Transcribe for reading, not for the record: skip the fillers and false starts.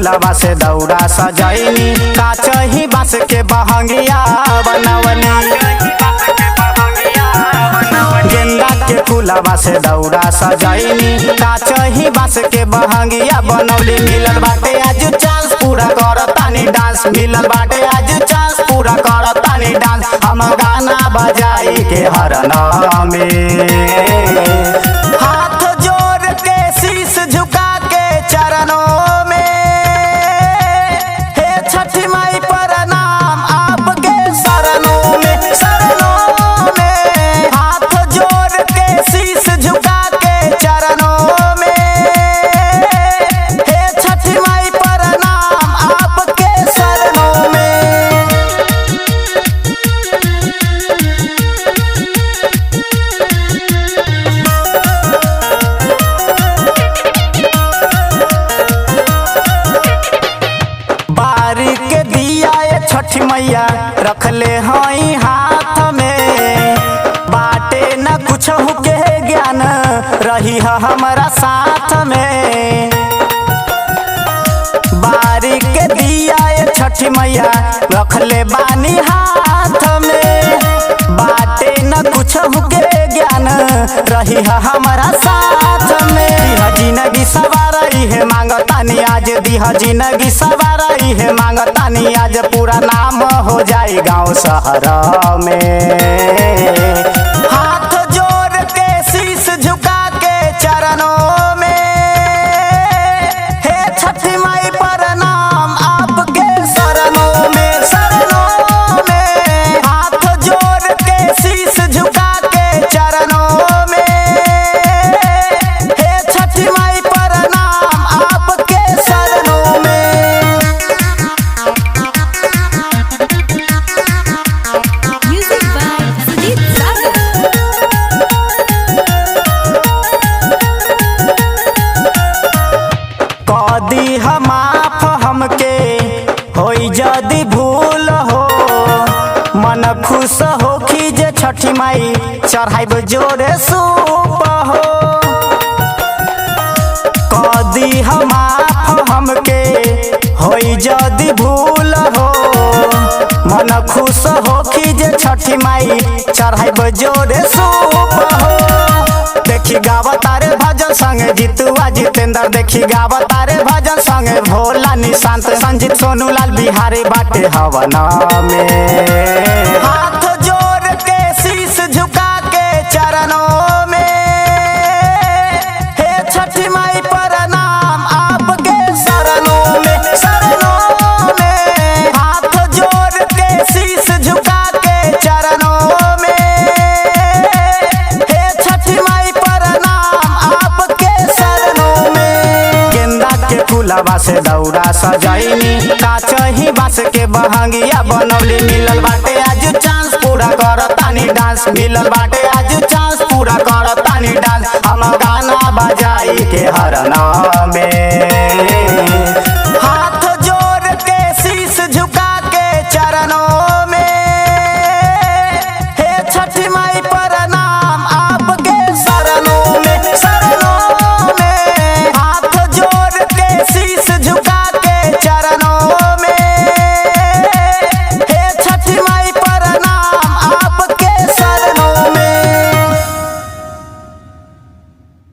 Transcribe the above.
फूलवा से दौरा सजैनी, काचही बांस के बहंगिया बनवनी। गेंदा के फूलवा से दौरा सजैनी, काचही बांस के बहंगिया बनवली। मिलल बाटे आज चांस पूरा करतानी डांस, मिलल बाटे आज चांस पूरा करतानी डांस। हम गाना बजाई के हरना में हाथ जोड़ के शीश झुका के चरणों में, हे छठी माई प्रणाम आपके शरणों में, शरणों में। हाथ जोड़ के शीश झुका के चरणों में, हे छठी माई प्रणाम आपके शरणों में। बारी के दिया ये छठी मैया रखले हई हाथ में, बाटे न कुछ के ज्ञान रही है हमारा साथ में। बारी के दिया ये छठी मैया रखले बानी हाथ में, बाटे न कुछ के ज्ञान रही है हमारा साथ में। जिंदगी सवारई है मांगतानी आज, दिहा जिंदगी सवारई है मांगतानी आज। पूरा नाम हो जाए गाँव शहर में। हाथ जोड़ के शीश झुका के चरणों में, हे छठी माई प्रणाम आपके शरणों में, शरणों में। हाथ जोड़ के शीश झुका के चरणों में, हे छठी माई प्रणाम आपके शरणों में। Music by Sudip Sagar. कदी माफ हमके होई जदी भूल हो, मन खुश होखी जे छठी माई चढ़ाइब जोरे सूप हो। कदी माफ हमके होई जदी भूल हो, मन खुश होखी जे छठी माई चढ़ाइब जोरे सूप हो। देखी गावा तारे भजन संगे जीतुआ जितेंद्र, देखी गावा तारे भजन संगे भोला निशांत, संजीत सोनू लाल बिहारी बाटे हवना में। हाथ जोड़ के शीश झुका के चरणों में, हे छठी माई प्रणाम आपके शरणों में, शरणों में। हाथ जोड़ के शीश झुका के चरणों में, हे छठी माई प्रणाम आपके शरणों में। गेंदा के फूलवा से दौरा सजैनी, काचही बांस के बहंगिया बनवली। मिलल बाटे आज चांस पूरा करतानी डांस, मिलल बाटे आज चांस पूरा करतानी डांस। हम गाना बजाई के हरना में।